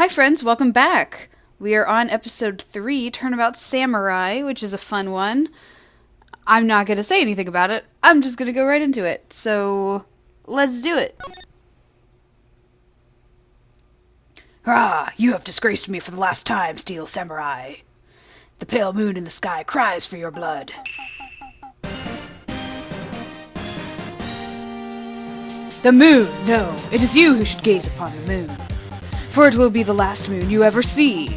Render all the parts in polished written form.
Hi friends, welcome back. We are on episode 3, Turnabout Samurai, which is a fun one. I'm not going to say anything about it. I'm just going to go right into it. So, let's do it. Ah, you have disgraced me for the last time, Steel Samurai. The pale moon in the sky cries for your blood. The moon! No, it is you who should gaze upon the moon. For it will be the last moon you ever see.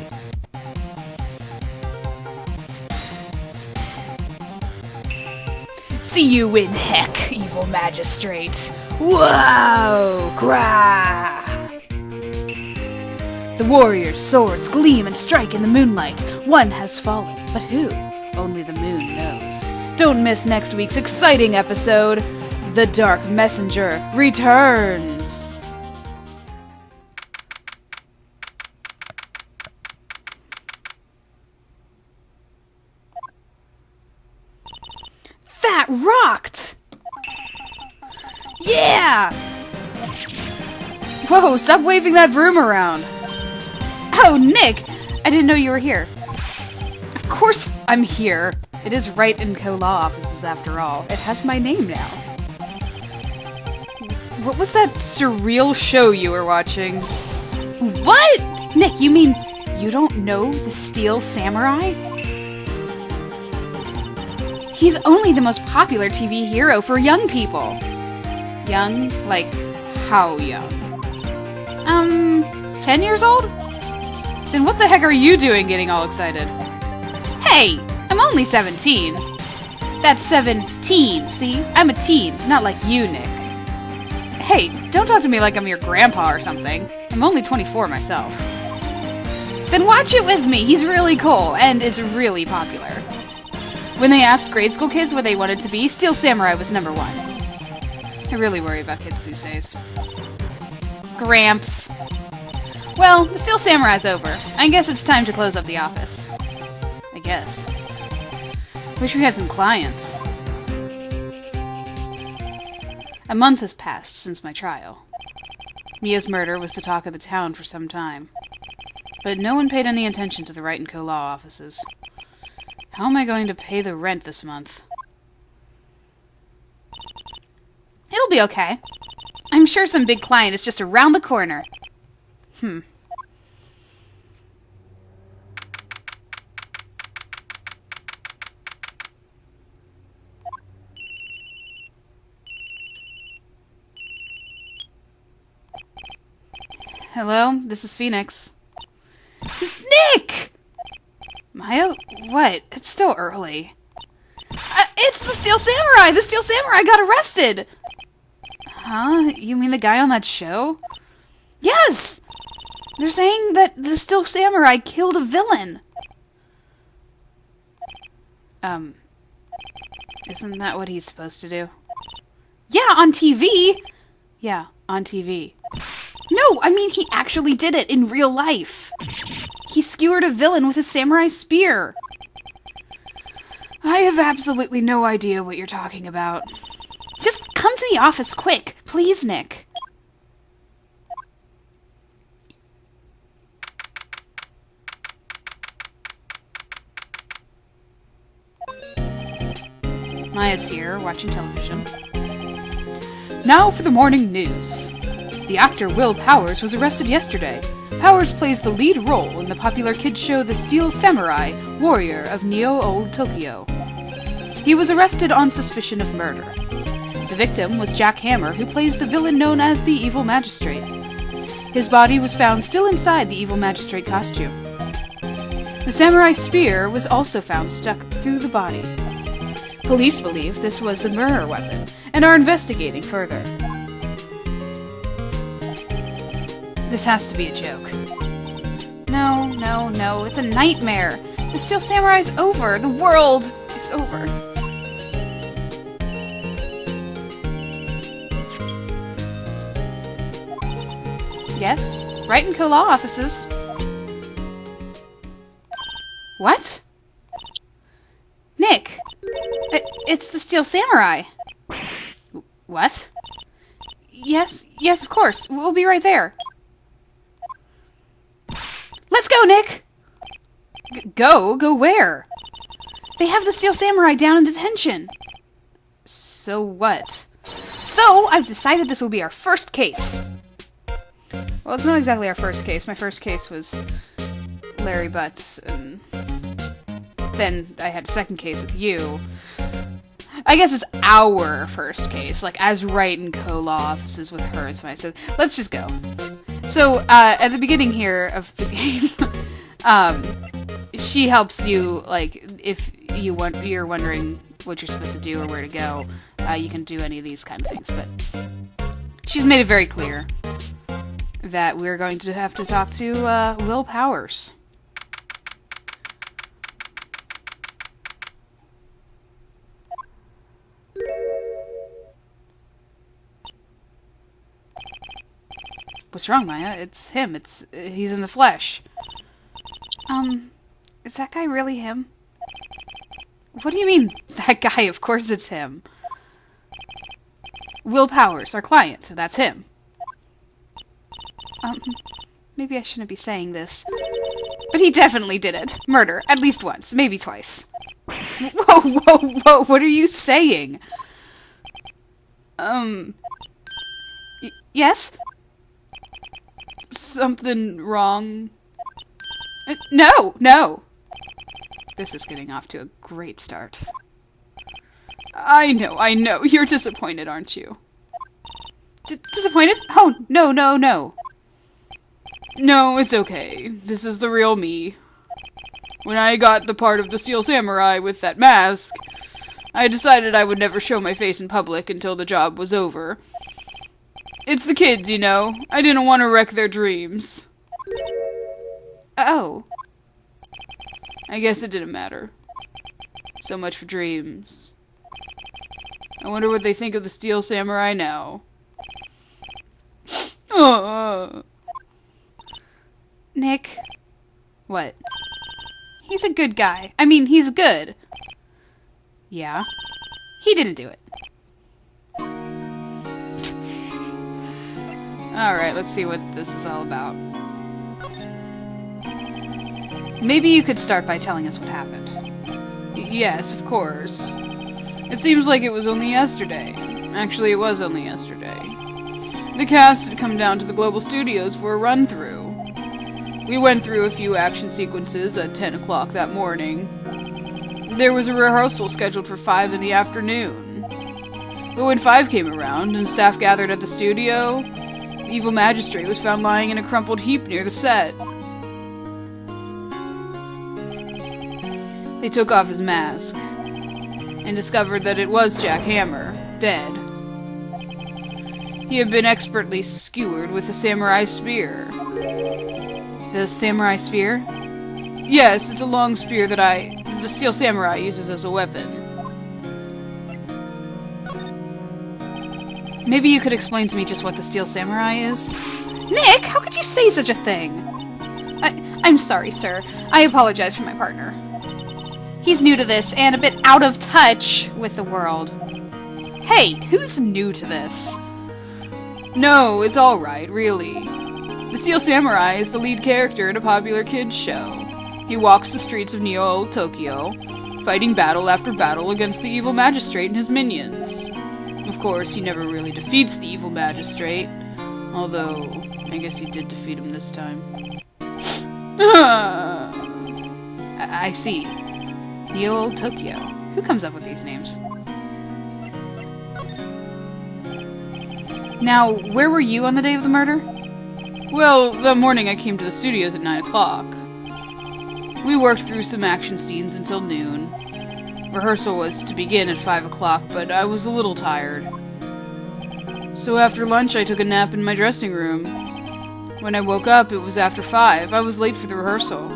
See you in heck, evil magistrate. Whoa! Grah! The warriors' swords gleam and strike in the moonlight. One has fallen, but who? Only the moon knows. Don't miss next week's exciting episode. The Dark Messenger returns. That rocked! Yeah! Whoa, stop waving that broom around. Oh, Nick! I didn't know you were here. Of course I'm here. It is Wright & Co. Law Offices after all. It has my name now. What was that surreal show you were watching? What? Nick, you mean you don't know the Steel Samurai? He's only the most popular TV hero for young people. Young? Like, how young? 10 years old? Then what the heck are you doing getting all excited? Hey, I'm only 17. That's 17, see? I'm a teen, not like you, Nick. Hey, don't talk to me like I'm your grandpa or something. I'm only 24 myself. Then watch it with me, he's really cool, and it's really popular. When they asked grade school kids what they wanted to be, Steel Samurai was number 1. I really worry about kids these days. Gramps. Well, the Steel Samurai's over. I guess it's time to close up the office. I guess. Wish we had some clients. A month has passed since my trial. Mia's murder was the talk of the town for some time. But no one paid any attention to the Wright & Co. Law Offices. How am I going to pay the rent this month? It'll be okay. I'm sure some big client is just around the corner. Hello, this is Phoenix. Nick! Maya? What? It's still early. It's the Steel Samurai! The Steel Samurai got arrested! Huh? You mean the guy on that show? Yes! They're saying that the Steel Samurai killed a villain. Isn't that what he's supposed to do? Yeah, on TV! Yeah, on TV. No, I mean he actually did it in real life. He skewered a villain with a samurai spear. I have absolutely no idea what you're talking about. Just come to the office quick, please, Nick. Maya's here, watching television. Now for the morning news. The actor Will Powers was arrested yesterday. Powers plays the lead role in the popular kids show The Steel Samurai, Warrior of Neo-Old Tokyo. He was arrested on suspicion of murder. The victim was Jack Hammer, who plays the villain known as the Evil Magistrate. His body was found still inside the Evil Magistrate costume. The samurai spear was also found stuck through the body. Police believe this was a murder weapon and are investigating further. This has to be a joke. No, it's a nightmare. The Steel Samurai's over. The world is over. Yes? Wright & Co. Law Offices. What? Nick! It's the Steel Samurai. What? Yes, of course. We'll be right there. go, Nick! Go? Go where? They have the Steel Samurai down in detention. So what? So, I've decided this will be our first case. Well, it's not exactly our first case. My first case was Larry Butts, and then I had a second case with you. I guess it's our first case, like as Wright and co-law offices with her. So I said, let's just go. So at the beginning here of the game, she helps you, like, if you're wondering what you're supposed to do or where to go, you can do any of these kind of things. But she's made it very clear that we're going to have to talk to Will Powers. What's wrong, Maya? It's him. He's in the flesh. Is that guy really him? What do you mean, that guy? Of course it's him. Will Powers, our client. That's him. Maybe I shouldn't be saying this. But he definitely did it. Murder. At least once. Maybe twice. Whoa. What are you saying? Yes? Something wrong? No. This is getting off to a great start. I know. You're disappointed, aren't you? Disappointed? Oh, no. No, it's okay. This is the real me. When I got the part of the Steel Samurai with that mask, I decided I would never show my face in public until the job was over. It's the kids, you know. I didn't want to wreck their dreams. Oh. I guess it didn't matter. So much for dreams. I wonder what they think of the Steel Samurai now. Nick. What? He's a good guy. I mean, he's good. Yeah? He didn't do it. Alright, let's see what this is all about. Maybe you could start by telling us what happened. Yes, of course. It seems like it was only yesterday. Actually, it was only yesterday. The cast had come down to the Global Studios for a run-through. We went through a few action sequences at 10 o'clock that morning. There was a rehearsal scheduled for 5 in the afternoon. But when 5 came around and staff gathered at the studio, the evil magistrate was found lying in a crumpled heap near the set. They took off his mask and discovered that it was Jack Hammer, dead. He had been expertly skewered with a samurai spear. The samurai spear? Yes, it's a long spear that the Steel Samurai uses as a weapon. Maybe you could explain to me just what the Steel Samurai is? Nick, how could you say such a thing? I'm sorry, sir. I apologize for my partner. He's new to this and a bit out of touch with the world. Hey, who's new to this? No, it's alright, really. The Steel Samurai is the lead character in a popular kids show. He walks the streets of Neo Tokyo, fighting battle after battle against the evil magistrate and his minions. Of course, he never really defeats the evil magistrate, although I guess he did defeat him this time. I see. Neo Tokyo. Who comes up with these names? Now, where were you on the day of the murder? Well, that morning I came to the studios at 9 o'clock. We worked through some action scenes until noon. Rehearsal was to begin at 5 o'clock, but I was a little tired. So after lunch I took a nap in my dressing room. When I woke up, it was after 5. I was late for the rehearsal.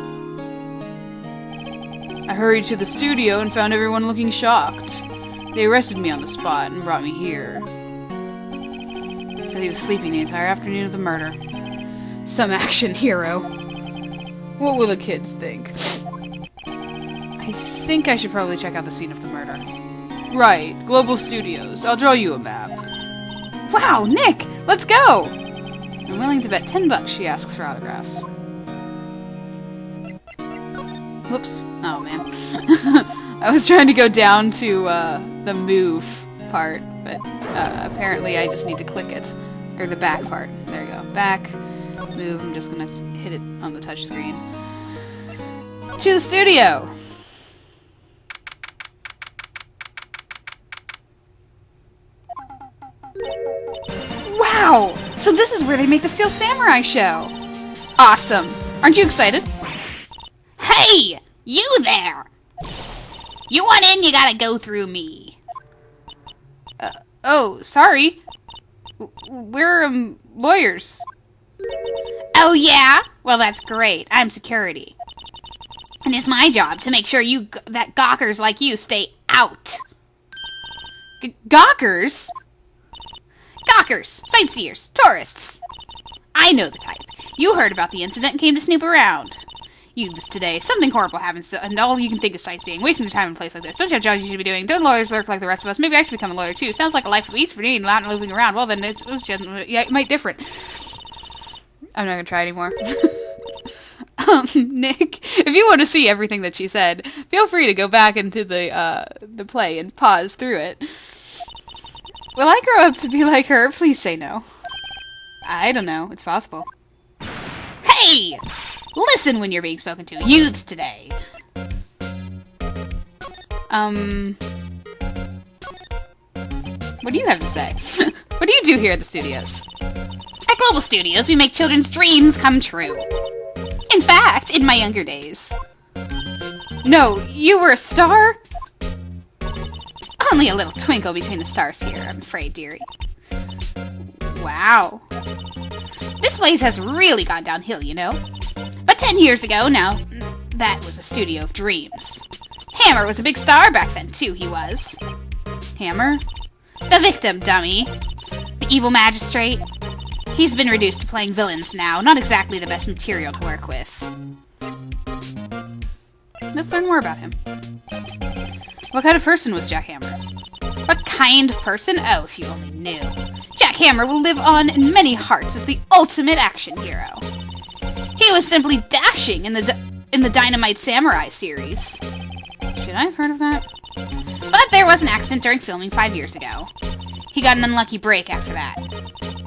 I hurried to the studio and found everyone looking shocked. They arrested me on the spot and brought me here. So he was sleeping the entire afternoon of the murder. Some action hero. What will the kids think? I think I should probably check out the scene of the murder. Right, Global Studios. I'll draw you a map. Wow, Nick! Let's go! I'm willing to bet $10 she asks for autographs. Whoops. Oh, man. I was trying to go down to the move part, but apparently I just need to click it. Or the back part. There you go. Back, move. I'm just going to hit it on the touch screen. To the studio! Wow! So this is where they make the Steel Samurai show! Awesome! Aren't you excited? Hey! You there! You want in, you gotta go through me. Oh, sorry. We're, lawyers. Oh yeah? Well, that's great. I'm security. And it's my job to make sure that gawkers like you stay out. Gawkers? Gawkers, sightseers, tourists. I know the type. You heard about the incident and came to snoop around. Youths today, something horrible happens and all you can think is sightseeing, wasting your time in a place like this. Don't you have jobs you should be doing? Don't lawyers lurk like the rest of us? Maybe I should become a lawyer too. Sounds like a life of ease for me, not moving around. Well then, it might different. I'm not gonna try anymore. Nick, if you want to see everything that she said, feel free to go back into the play and pause through it. Will I grow up to be like her? Please say no. I don't know. It's possible. Hey! Listen when you're being spoken to. Youths today. What do you have to say? What do you do here at the studios? At Global Studios, we make children's dreams come true. In fact, in my younger days. No, you were a star? Only a little twinkle between the stars here, I'm afraid, dearie. Wow. This place has really gone downhill, you know. But 10 years ago, now, that was a studio of dreams. Hammer was a big star back then, too, he was. Hammer? The victim, dummy. The evil magistrate. He's been reduced to playing villains now, not exactly the best material to work with. Let's learn more about him. What kind of person was Jack Hammer? What kind of person? Oh, if you only knew. Jack Hammer will live on in many hearts as the ultimate action hero. He was simply dashing in the Dynamite Samurai series. Should I have heard of that? But there was an accident during filming 5 years ago. He got an unlucky break after that.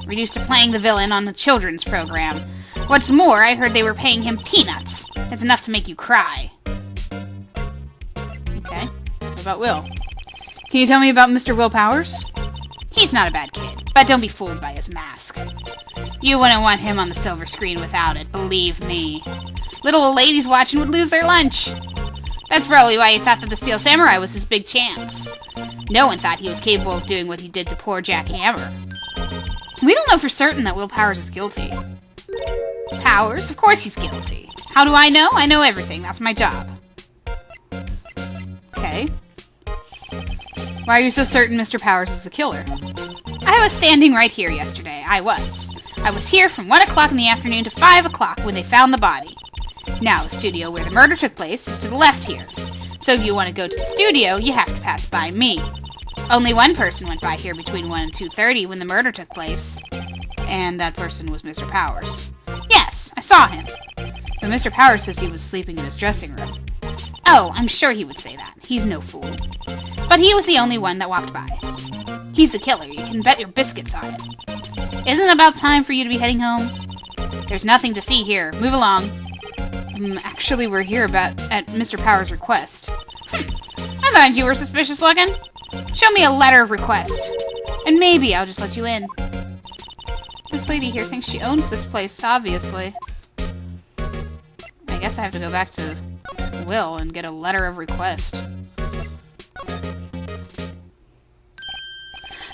Reduced to playing the villain on the children's program. What's more, I heard they were paying him peanuts. It's enough to make you cry. Okay. What about Will? Can you tell me about Mr. Will Powers? He's not a bad kid, but don't be fooled by his mask. You wouldn't want him on the silver screen without it, believe me. Little old ladies watching would lose their lunch. That's probably why he thought that the Steel Samurai was his big chance. No one thought he was capable of doing what he did to poor Jack Hammer. We don't know for certain that Will Powers is guilty. Powers? Of course he's guilty. How do I know? I know everything. That's my job. Okay. Why are you so certain Mr. Powers is the killer? I was standing right here yesterday. I was here from 1 o'clock in the afternoon to 5 o'clock when they found the body. Now, the studio where the murder took place is to the left here. So if you want to go to the studio, you have to pass by me. Only one person went by here between 1 and 2:30 when the murder took place. And that person was Mr. Powers. Yes, I saw him. But Mr. Powers says he was sleeping in his dressing room. Oh, I'm sure he would say that. He's no fool. But he was the only one that walked by. He's the killer. You can bet your biscuits on it. Isn't it about time for you to be heading home? There's nothing to see here. Move along. Actually, we're here at Mr. Powers' request. I thought you were suspicious looking. Show me a letter of request, and maybe I'll just let you in. This lady here thinks she owns this place, obviously. I guess I have to go back to Will and get a letter of request.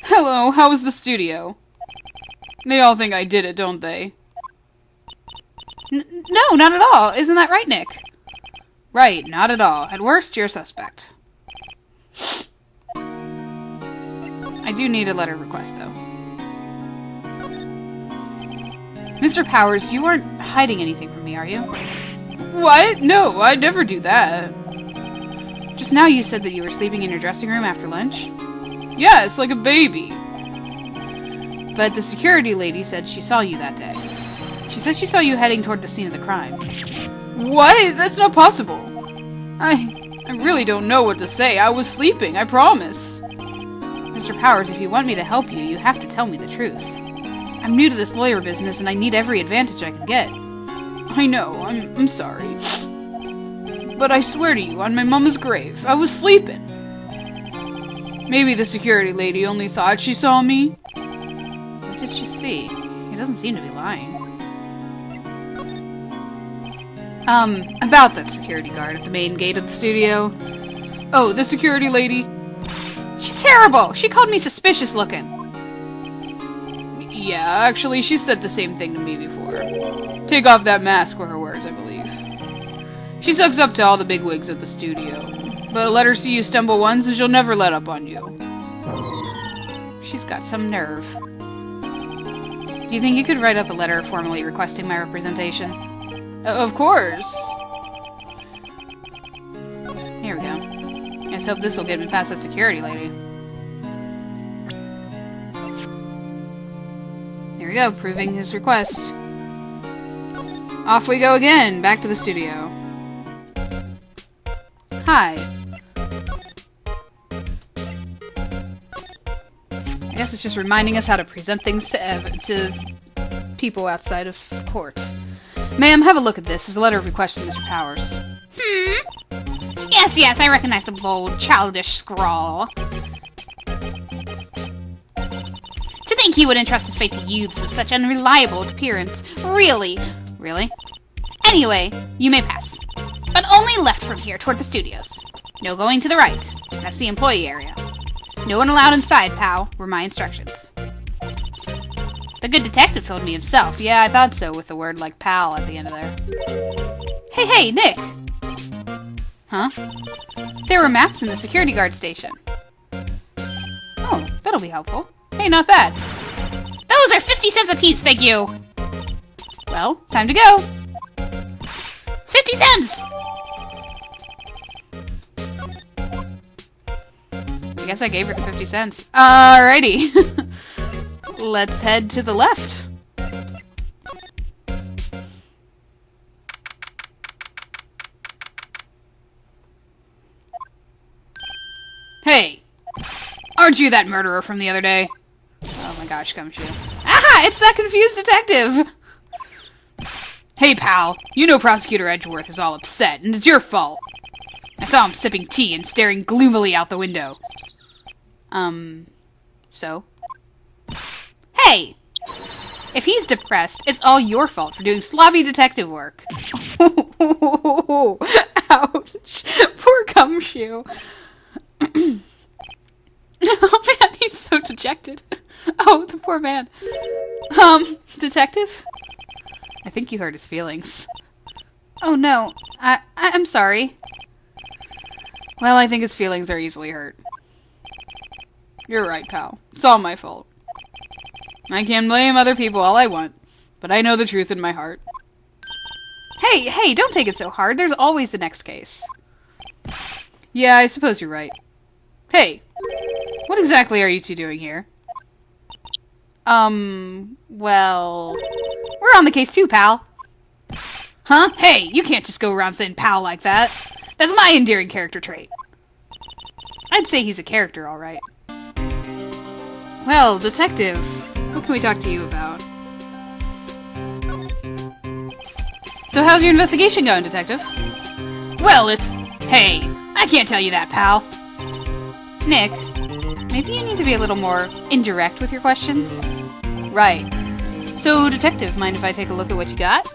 Hello, how was the studio? They all think I did it, don't they? No, not at all. Isn't that right, Nick? Right, not at all. At worst, you're a suspect. I do need a letter of request, though. Mr. Powers, you aren't hiding anything from me, are you? What? No, I'd never do that. Just now you said that you were sleeping in your dressing room after lunch? Yes, like a baby. But the security lady said she saw you that day. She says she saw you heading toward the scene of the crime. What? That's not possible. I really don't know what to say. I was sleeping, I promise. Mr. Powers, if you want me to help you, you have to tell me the truth. I'm new to this lawyer business and I need every advantage I can get. I know, I'm sorry. But I swear to you, on my mama's grave, I was sleeping. Maybe the security lady only thought she saw me. What did she see? He doesn't seem to be lying. About that security guard at the main gate of the studio. Oh, the security lady. She's terrible! She called me suspicious looking. Yeah, actually, she said the same thing to me before. Take off that mask were her words, I believe. She sucks up to all the bigwigs at the studio. But let her see you stumble once and she'll never let up on you. She's got some nerve. Do you think you could write up a letter formally requesting my representation? Of course. Here we go. Let's hope this will get me past that security lady. Here we go, proving his request. Off we go again, back to the studio. Hi. I guess it's just reminding us how to present things to people outside of court. Ma'am, have a look at this. It's a letter of request from Mr. Powers. Yes, I recognize the bold, childish scrawl. To think he would entrust his fate to youths of such unreliable appearance. Really? Anyway, you may pass. But only left from here toward the studios. No going to the right. That's the employee area. No one allowed inside, pal, were my instructions. The good detective told me himself. Yeah, I thought so, with the word like pal at the end of there. Hey, Nick! Huh? There were maps in the security guard station. Oh, that'll be helpful. Hey, not bad. Those are 50 cents apiece, thank you! Well, time to go! 50 cents! I guess I gave her the 50 cents. Alrighty. Let's head to the left. Hey! Aren't you that murderer from the other day? Oh my gosh, Gumshoe. Aha! It's that confused detective! Hey, pal. You know Prosecutor Edgeworth is all upset, and it's your fault. I saw him sipping tea and staring gloomily out the window. So? Hey! If he's depressed, it's all your fault for doing sloppy detective work. Ouch. Poor Gumshoe. Oh man, he's so dejected. Oh, the poor man. Detective? I think you hurt his feelings. Oh no, I'm sorry. Well, I think his feelings are easily hurt. You're right, pal. It's all my fault. I can blame other people all I want, but I know the truth in my heart. Hey, don't take it so hard. There's always the next case. Yeah, I suppose you're right. Hey, what exactly are you two doing here? Well, we're on the case too, pal. Huh? Hey, you can't just go around saying pal like that. That's my endearing character trait. I'd say he's a character, all right. Well, detective, what can we talk to you about? So how's your investigation going, detective? Well, hey, I can't tell you that, pal. Nick, maybe you need to be a little more indirect with your questions? Right. So, detective, mind if I take a look at what you got?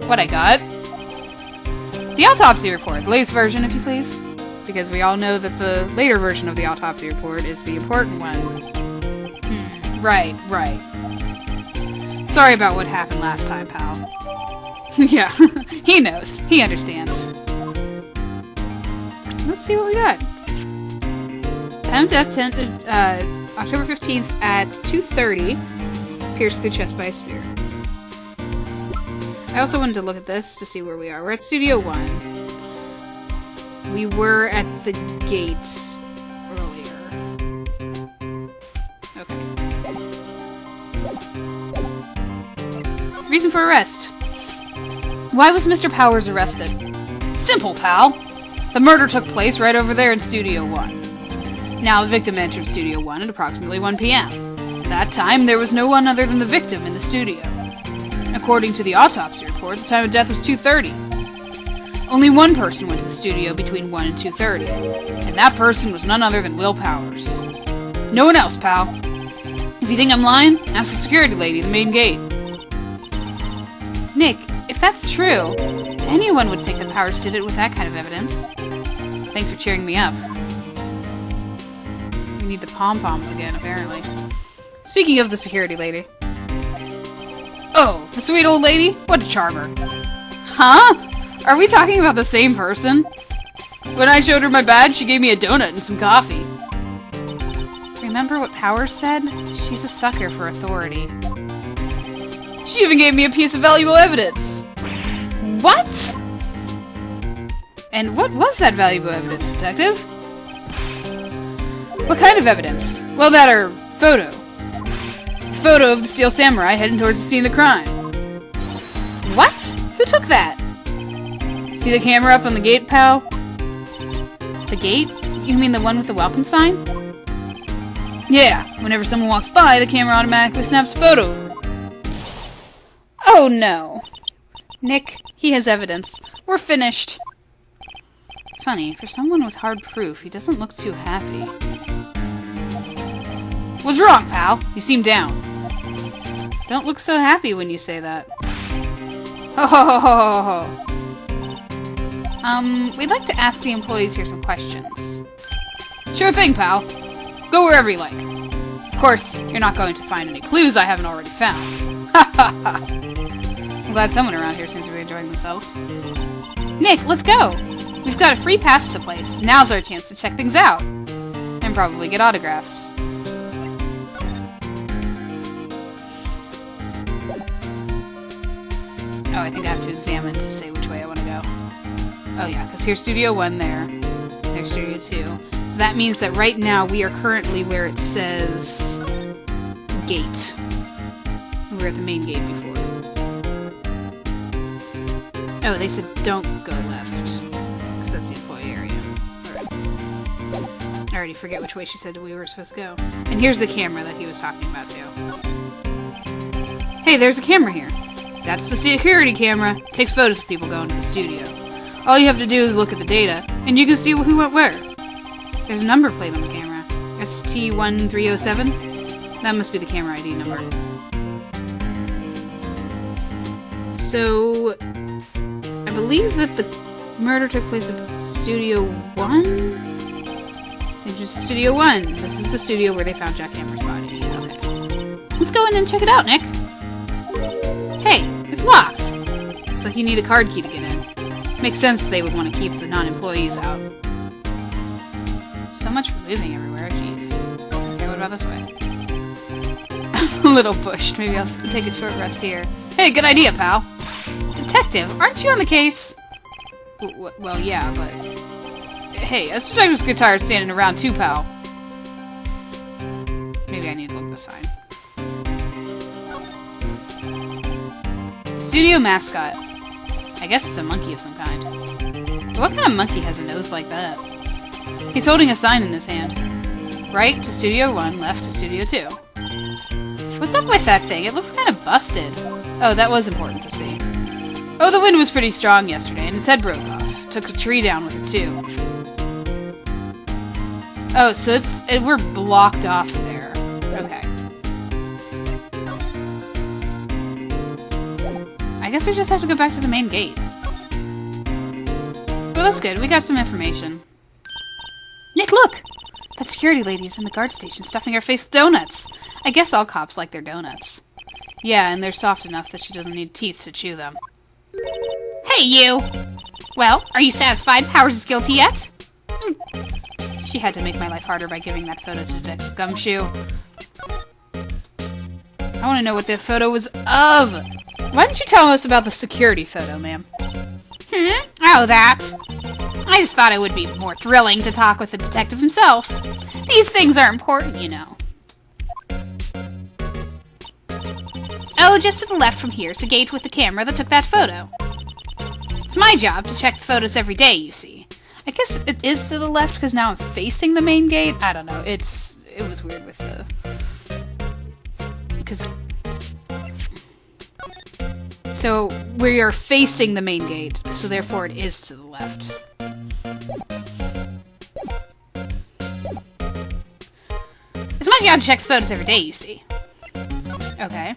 What I got? The autopsy report, the latest version, if you please. Because we all know that the later version of the autopsy report is the important one. Right. Sorry about what happened last time, pal. Yeah, he knows. He understands. Let's see what we got. Time death, October 15th at 2:30. Pierced through chest by a spear. I also wanted to look at this to see where we are. We're at Studio 1. We were at the gates earlier. Okay. Reason for arrest. Why was Mr. Powers arrested? Simple, pal. The murder took place right over there in Studio 1. Now, the victim entered Studio 1 at approximately 1 p.m. At that time, there was no one other than the victim in the studio. According to the autopsy report, the time of death was 2:30. Only one person went to the studio between 1 and 2:30, and that person was none other than Will Powers. No one else, pal. If you think I'm lying, ask the security lady at the main gate. Nick, if that's true, anyone would think that Powers did it with that kind of evidence. Thanks for cheering me up. We need the pom-poms again, apparently. Speaking of the security lady. Oh, the sweet old lady? What a charmer. Huh? Are we talking about the same person? When I showed her my badge, she gave me a donut and some coffee. Remember what Powers said? She's a sucker for authority. She even gave me a piece of valuable evidence. What? And what was that valuable evidence, Detective? What kind of evidence? Well, that or photo. A photo of the Steel Samurai heading towards the scene of the crime. What? Who took that? See the camera up on the gate, pal? The gate? You mean the one with the welcome sign? Yeah, whenever someone walks by, the camera automatically snaps a photo of them. Oh no. Nick, he has evidence. We're finished. Funny, for someone with hard proof, he doesn't look too happy. What's wrong, pal? You seem down. Don't look so happy when you say that. Ho ho ho ho ho ho. We'd like to ask the employees here some questions. Sure thing, pal. Go wherever you like. Of course, you're not going to find any clues I haven't already found. Ha ha ha. I'm glad someone around here seems to be enjoying themselves. Nick, let's go! We've got a free pass to the place. Now's our chance to check things out. And probably get autographs. Oh, I think I have to examine to say which way I want to go. Oh yeah, because here's Studio 1 there. There's Studio 2. So that means that right now we are currently where it says gate. We were at the main gate before. Oh, they said don't go left. Because that's the employee area. Alright. I already forget which way she said we were supposed to go. And here's the camera that he was talking about too. Hey, there's a camera here. That's the security camera. It takes photos of people going to the studio. All you have to do is look at the data, and you can see who went where. There's a number plate on the camera. ST1307? That must be the camera ID number. So, I believe that the murder took place at Studio 1? It's just Studio 1. This is the studio where they found Jack Hammer's body. Okay. Let's go in and check it out, Nick. Hey, it's locked. Looks like you need a card key to get in. Makes sense that they would want to keep the non-employees out. So much for moving everywhere, jeez. Okay, what about this way? I'm a little pushed. Maybe I'll take a short rest here. Hey, good idea, pal. Detective, aren't you on the case? Well, yeah, but... Hey, us detectives get tired standing around too, pal. Maybe I need to look at the sign. Studio mascot. I guess it's a monkey of some kind. But what kind of monkey has a nose like that? He's holding a sign in his hand. Right to Studio 1, left to Studio 2. What's up with that thing? It looks kind of busted. Oh, that was important to see. Oh, the wind was pretty strong yesterday, and its head broke off. Took a tree down with it, too. Oh, so we're blocked off there. Okay. I guess we just have to go back to the main gate. Well, that's good. We got some information. Nick, look! That security lady is in the guard station stuffing her face with donuts. I guess all cops like their donuts. Yeah, and they're soft enough that she doesn't need teeth to chew them. Hey, you! Well, are you satisfied Powers is guilty yet? She had to make my life harder by giving that photo to Detective Gumshoe. I want to know what the photo was of! Why didn't you tell us about the security photo, ma'am? Oh, that. I just thought it would be more thrilling to talk with the detective himself. These things are important, you know. Oh, just to the left from here is the gate with the camera that took that photo. It's my job to check the photos every day, you see. I guess it is to the left because now I'm facing the main gate. I don't know. It was weird with the... Because... So, we are facing the main gate, so therefore it is to the left. It's my job to check the photos every day, you see. Okay.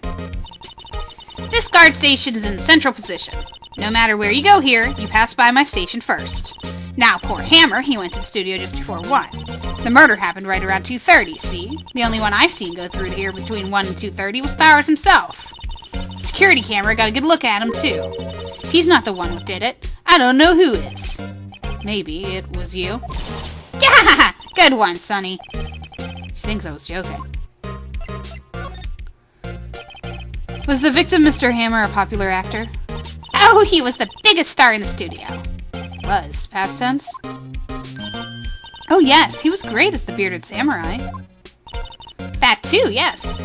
This guard station is in central position. No matter where you go here, you pass by my station first. Now, poor Hammer, he went to the studio just before 1. The murder happened right around 2:30, see? The only one I seen go through here between 1 and 2:30 was Powers himself. The security camera got a good look at him, too. If he's not the one who did it, I don't know who is. Maybe it was you. Yeah, good one, Sonny. She thinks I was joking. Was the victim Mr. Hammer a popular actor? Oh, he was the biggest star in the studio. Was. Past tense? Oh yes, he was great as the bearded samurai. That too, yes.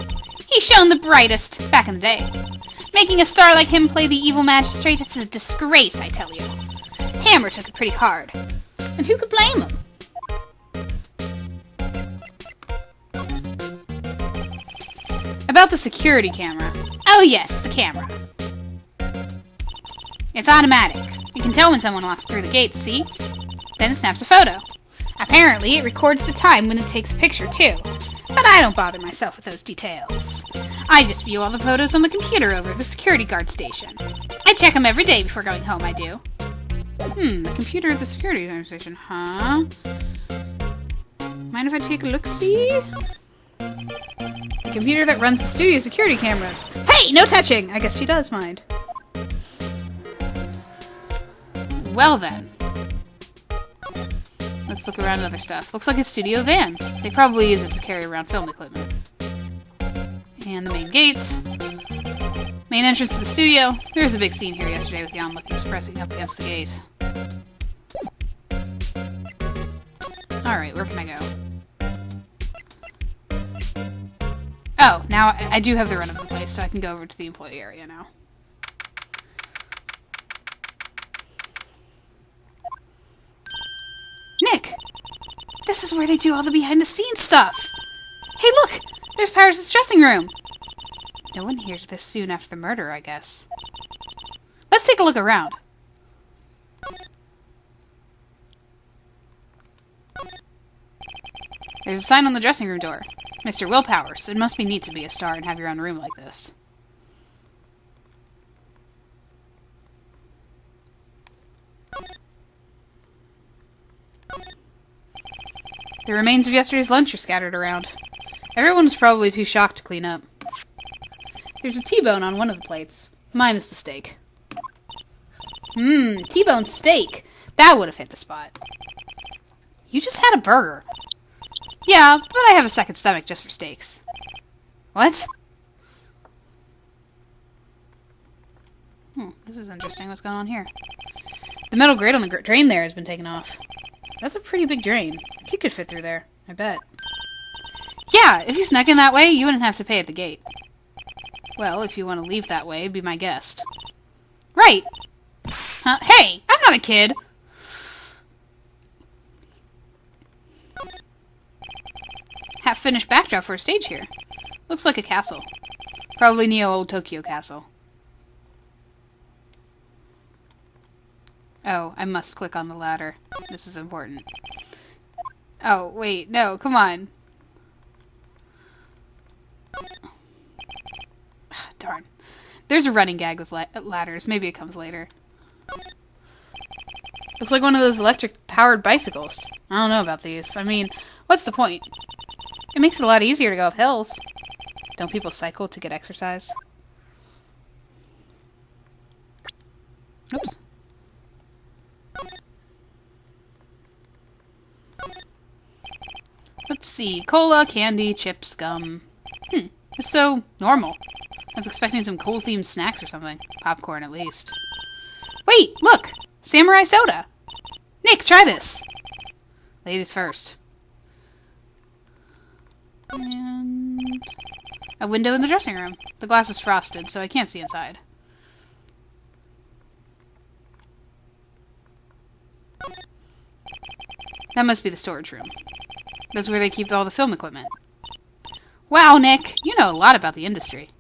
He shone the brightest back in the day. Making a star like him play the evil magistrate is a disgrace, I tell you. Hammer took it pretty hard. And who could blame him? About the security camera. Oh yes, the camera. It's automatic. You can tell when someone walks through the gate, see? Then it snaps a photo. Apparently, it records the time when it takes a picture, too. But I don't bother myself with those details. I just view all the photos on the computer over the security guard station. I check them every day before going home, I do. The computer at the security guard station, huh? Mind if I take a look-see? The computer that runs the studio security cameras. Hey, no touching! I guess she does mind. Well then. Let's look around at other stuff. Looks like a studio van. They probably use it to carry around film equipment. And the main gates. Main entrance to the studio. There was a big scene here yesterday with the onlookers pressing up against the gate. Alright, where can I go? Oh, now I do have the run of the place, so I can go over to the employee area now. Nick! This is where they do all the behind-the-scenes stuff! Hey, look! There's Powers' dressing room! No one hears this soon after the murder, I guess. Let's take a look around. There's a sign on the dressing room door. Mr. Will Powers. It must be neat to be a star and have your own room like this. The remains of yesterday's lunch are scattered around. Everyone was probably too shocked to clean up. There's a T-bone on one of the plates. Minus the steak. T-bone steak. That would have hit the spot. You just had a burger. Yeah, but I have a second stomach just for steaks. What? This is interesting. What's going on here? The metal grate on the drain there has been taken off. That's a pretty big drain. A kid could fit through there, I bet. Yeah, if you snuck in that way, you wouldn't have to pay at the gate. Well, if you want to leave that way, be my guest. Right! Huh? Hey, I'm not a kid! Half-finished backdrop for a stage here. Looks like a castle. Probably Neo Old Tokyo Castle. Oh, I must click on the ladder. This is important. Oh, wait, no, come on. Darn. There's a running gag with ladders. Maybe it comes later. Looks like one of those electric-powered bicycles. I don't know about these. I mean, what's the point? It makes it a lot easier to go up hills. Don't people cycle to get exercise? Oops. Let's see. Cola, candy, chips, gum. It's so normal. I was expecting some coal-themed snacks or something. Popcorn, at least. Wait, look! Samurai soda! Nick, try this! Ladies first. And a window in the dressing room. The glass is frosted, so I can't see inside. That must be the storage room. That's where they keep all the film equipment. Wow, Nick, you know a lot about the industry.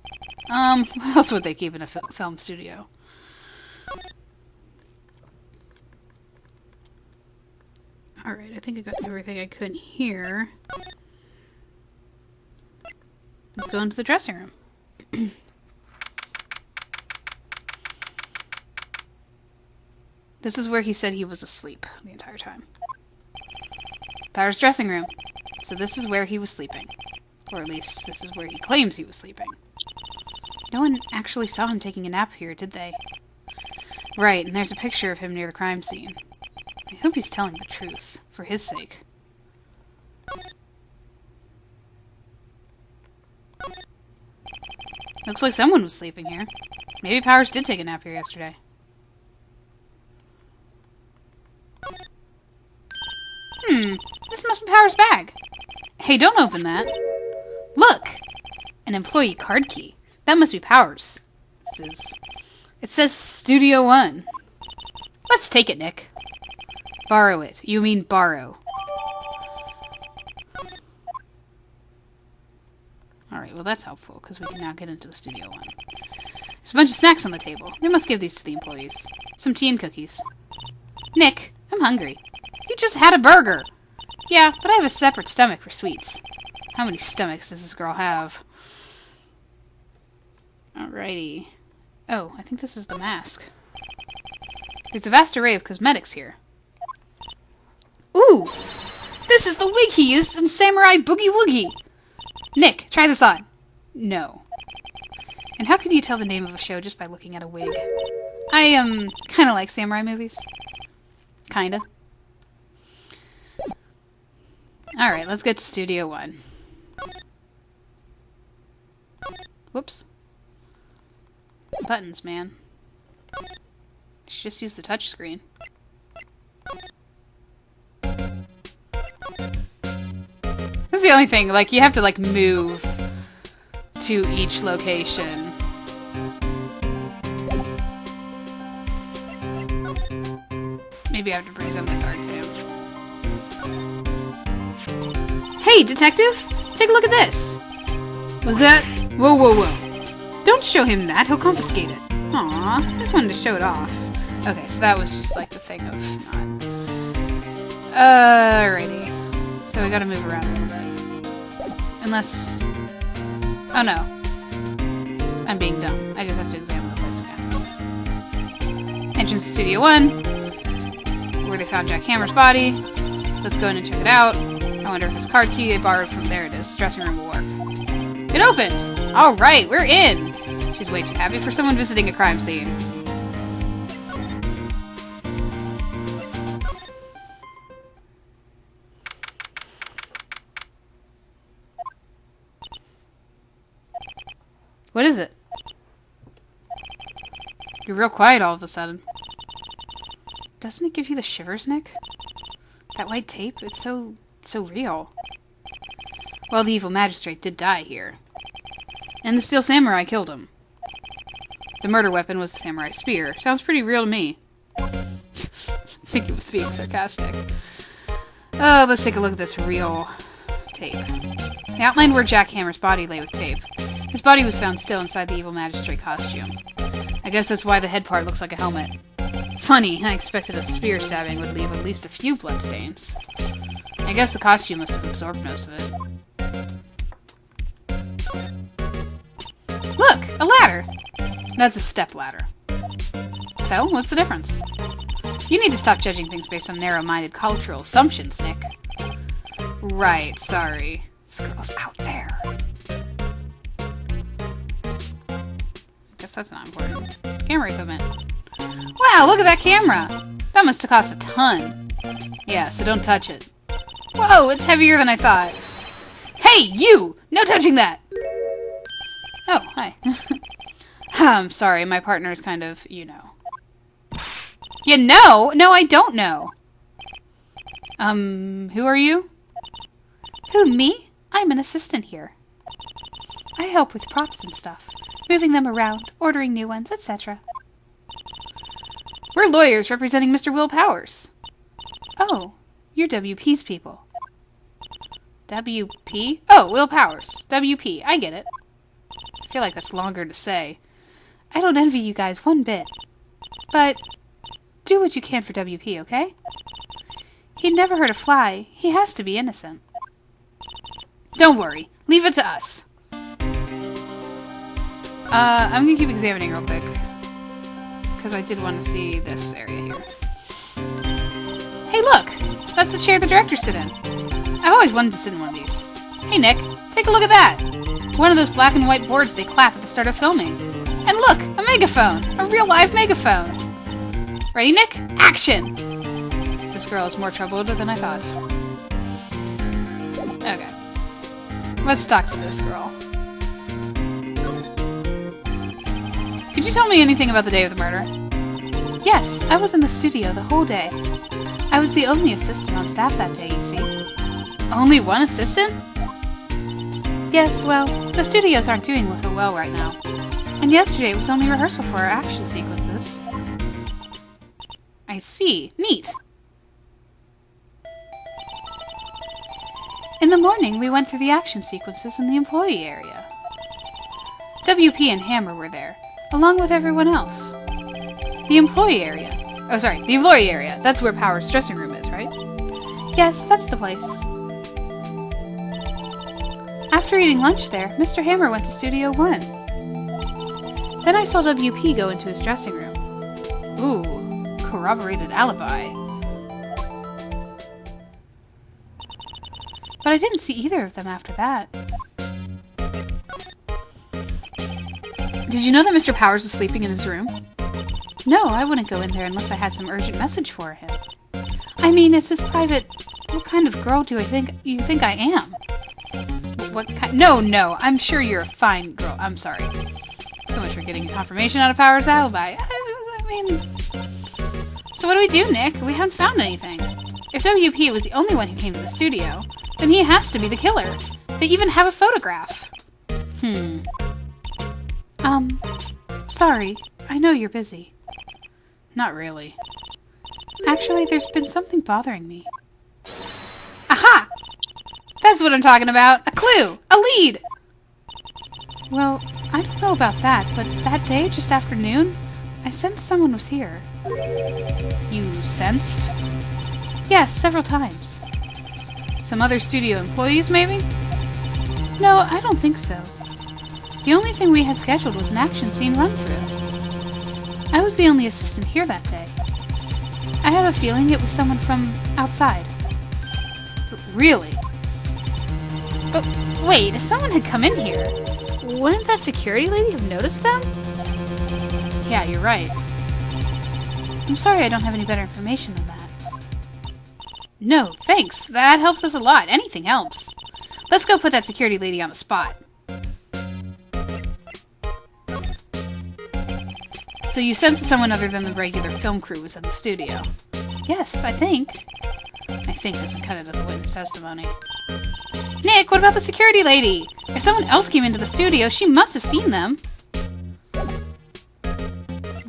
What else would they keep in a film studio? Alright, I think I got everything I could here. Let's go into the dressing room. This is where he said he was asleep the entire time. Powers' dressing room. So this is where he was sleeping. Or at least, this is where he claims he was sleeping. No one actually saw him taking a nap here, did they? Right, and there's a picture of him near the crime scene. I hope he's telling the truth, for his sake. Looks like someone was sleeping here. Maybe Powers did take a nap here yesterday. This must be Powers' bag. Hey, don't open that. Look! An employee card key. That must be Powers. It says Studio One. Let's take it, Nick. Borrow it. You mean borrow. Alright, well that's helpful, because we can now get into the Studio One. There's a bunch of snacks on the table. They must give these to the employees. Some tea and cookies. Nick, I'm hungry. You just had a burger! Yeah, but I have a separate stomach for sweets. How many stomachs does this girl have? Alrighty. Oh, I think this is the mask. There's a vast array of cosmetics here. Ooh! This is the wig he used in Samurai Boogie Woogie! Nick, try this on. No. And how can you tell the name of a show just by looking at a wig? I, kinda like samurai movies. Kinda. Alright, let's get to Studio One. Whoops. Buttons, man. You should just use the touch screen. That's the only thing, like, you have to, like, move to each location. Maybe I have to present the card, too. Hey, detective! Take a look at this! Was that... Whoa, whoa, whoa. Don't show him that, he'll confiscate it. Aw, I just wanted to show it off. Okay, so that was just, like, the thing of not... Alrighty. So we gotta move around a little bit. Unless... Oh no. I'm being dumb. I just have to examine the place again. Entrance to Studio One. Where they found Jack Hammer's body. Let's go in and check it out. I wonder if this card key they borrowed from... There it is. Dressing room will work. It opened! Alright, we're in! She's way too happy for someone visiting a crime scene. What is it? You're real quiet all of a sudden. Doesn't it give you the shivers, Nick? That white tape, it's so real. Well, the evil magistrate did die here. And the steel samurai killed him. The murder weapon was the samurai spear. Sounds pretty real to me. I think it was being sarcastic. Oh, let's take a look at this real tape. They outlined where Jack Hammer's body lay with tape. His body was found still inside the evil magistrate costume. I guess that's why the head part looks like a helmet. Funny, I expected a spear stabbing would leave at least a few bloodstains. I guess the costume must have absorbed most of it. Look! A ladder! That's a step ladder. So, what's the difference? You need to stop judging things based on narrow-minded cultural assumptions, Nick. Right, sorry. This girl's out there. Guess that's not important. Camera equipment. Wow, look at that camera! That must have cost a ton. Yeah, so don't touch it. Whoa, it's heavier than I thought. Hey, you! No touching that! Oh, hi. I'm sorry, my partner is kind of, you know. You know? No, I don't know. Who are you? Who, me? I'm an assistant here. I help with props and stuff. Moving them around, ordering new ones, etc. We're lawyers representing Mr. Will Powers. Oh, you're WP's people. WP? Oh, Will Powers. WP. I get it. I feel like that's longer to say. I don't envy you guys one bit. But do what you can for WP, okay? He'd never hurt a fly. He has to be innocent. Don't worry. Leave it to us. I'm gonna keep examining real quick. Because I did want to see this area here. Hey, look! That's the chair the directors sit in. I've always wanted to sit in one of these. Hey, Nick, take a look at that! One of those black and white boards they clap at the start of filming. And look! A megaphone! A real live megaphone! Ready, Nick? Action! This girl is more troubled than I thought. Okay. Let's talk to this girl. Could you tell me anything about the day of the murder? Yes, I was in the studio the whole day. I was the only assistant on staff that day, you see. Only one assistant? Yes, well, the studios aren't doing so well right now. And yesterday was only rehearsal for our action sequences. I see. Neat. In the morning, we went through the action sequences in the employee area. WP and Hammer were there, along with everyone else. The employee area. Oh, sorry, the employee area. That's where Power's dressing room is, right? Yes, that's the place. After eating lunch there, Mr. Hammer went to Studio 1. Then I saw WP go into his dressing room. Ooh, corroborated alibi. But I didn't see either of them after that. Did you know that Mr. Powers was sleeping in his room? No, I wouldn't go in there unless I had some urgent message for him. I mean, it's his private... What kind of girl do you think I am? What kind? No, I'm sure you're a fine girl. I'm sorry. So much for getting confirmation out of Power's alibi. I mean... So what do we do, Nick? We haven't found anything. If WP was the only one who came to the studio, then he has to be the killer. They even have a photograph. Sorry. I know you're busy. Not really. Actually, there's been something bothering me. Aha! That's what I'm talking about. A clue! A lead! Well, I don't know about that, but that day, just after noon, I sensed someone was here. You sensed? Yes, several times. Some other studio employees, maybe? No, I don't think so. The only thing we had scheduled was an action scene run-through. I was the only assistant here that day. I have a feeling it was someone from outside. Really? But wait, if someone had come in here, wouldn't that security lady have noticed them? Yeah, you're right. I'm sorry I don't have any better information than that. No, thanks. That helps us a lot. Anything helps. Let's go put that security lady on the spot. So you sensed someone other than the regular film crew was in the studio? Yes, I think. I think doesn't cut it as a witness testimony. Nick, what about the security lady? If someone else came into the studio, she must have seen them.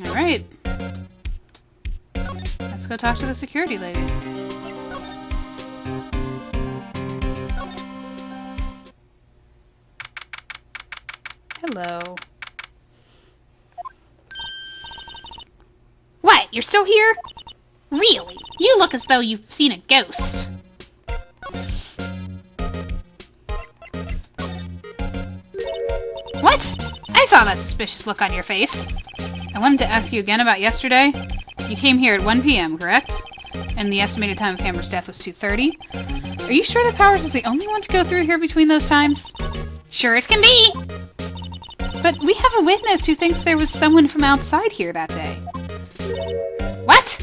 Alright. Let's go talk to the security lady. Hello. What? You're still here? Really? You look as though you've seen a ghost. What? I saw that suspicious look on your face. I wanted to ask you again about yesterday. You came here at 1 p.m., correct? And the estimated time of Hammer's death was 2:30? Are you sure that Powers is the only one to go through here between those times? Sure as can be. But we have a witness who thinks there was someone from outside here that day. What?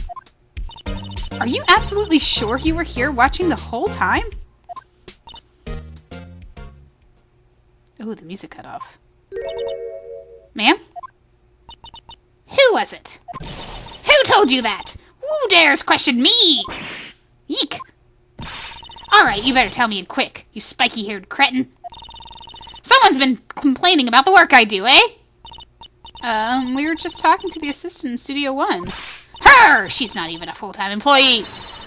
Are you absolutely sure you were here watching the whole time? Oh, the music cut off. Ma'am? Who was it? Who told you that? Who dares question me? Eek. Alright, you better tell me in quick, you spiky-haired cretin. Someone's been complaining about the work I do, eh? We were just talking to the assistant in Studio 1. Her! She's not even a full-time employee.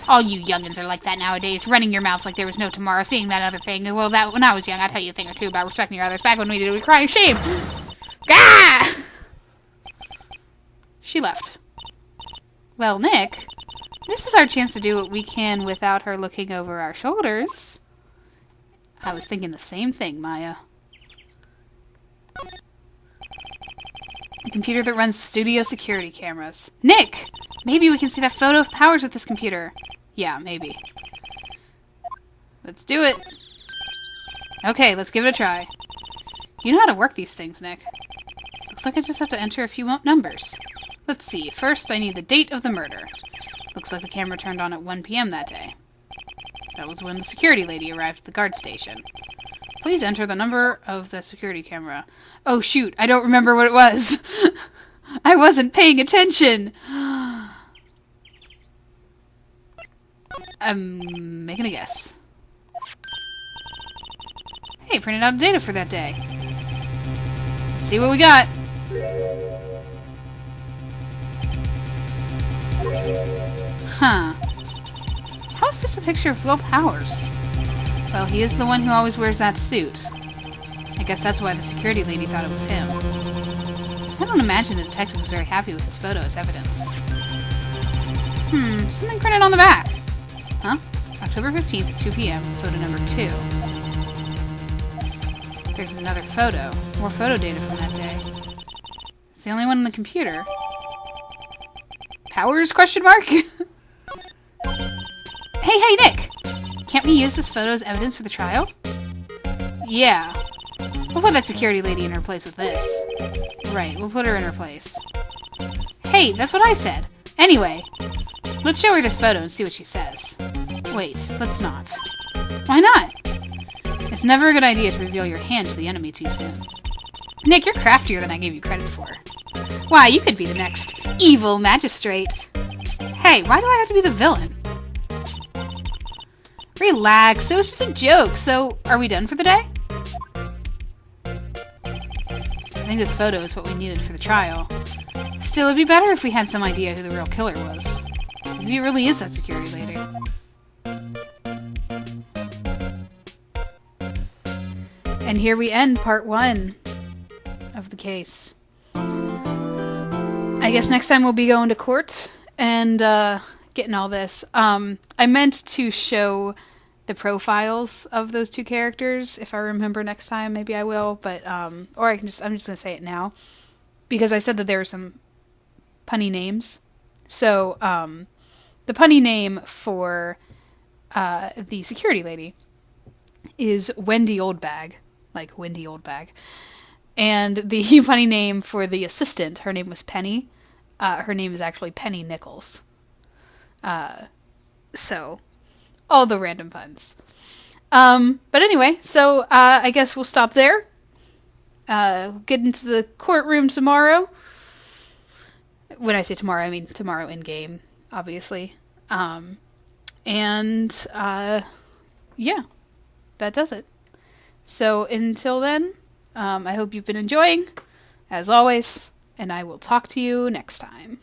All you youngins are like that nowadays, running your mouths like there was no tomorrow, seeing that other thing. Well, that when I was young, I'd tell you a thing or two about respecting your others. Back when we did, we crying shame. Gah! She left. Well, Nick, this is our chance to do what we can without her looking over our shoulders. I was thinking the same thing, Maya. The computer that runs studio security cameras. Nick! Maybe we can see that photo of Powers with this computer. Yeah, maybe. Let's do it. Okay, let's give it a try. You know how to work these things, Nick. Looks like I just have to enter a few numbers. Let's see. First, I need the date of the murder. Looks like the camera turned on at 1 p.m. that day. That was when the security lady arrived at the guard station. Please enter the number of the security camera. Oh shoot, I don't remember what it was. I wasn't paying attention. I'm making a guess. Hey, printed out data for that day. Let's see what we got. Huh. How is this a picture of Will Powers? Well, he is the one who always wears that suit. I guess that's why the security lady thought it was him. I don't imagine the detective was very happy with this photo as evidence. Something printed on the back. Huh? October 15th at 2 p.m., photo number 2. There's another photo. More photo data from that day. It's the only one on the computer. Powers, question mark? Hey, Nick! Can't we use this photo as evidence for the trial? Yeah. We'll put that security lady in her place with this. Right, we'll put her in her place. Hey, that's what I said. Anyway, let's show her this photo and see what she says. Wait, let's not. Why not? It's never a good idea to reveal your hand to the enemy too soon. Nick, you're craftier than I gave you credit for. Why, you could be the next evil magistrate. Hey, why do I have to be the villain? Relax, it was just a joke. So, are we done for the day? I think this photo is what we needed for the trial. Still, it'd be better if we had some idea who the real killer was. Maybe it really is that security lady. And here we end part 1 of the case. I guess next time we'll be going to court and getting all this. I meant to show the profiles of those two characters. If I remember next time, maybe I will. But or I'm just gonna say it now because I said that there were some punny names. So the punny name for the security lady is Wendy Oldbag, like Wendy Oldbag, and the funny name for the assistant, her name was Penny. Her name is actually Penny Nichols. So, all the random puns. But anyway, so I guess we'll stop there. Get into the courtroom tomorrow. When I say tomorrow, I mean tomorrow in game, obviously. Yeah, that does it. So until then, I hope you've been enjoying, as always, and I will talk to you next time.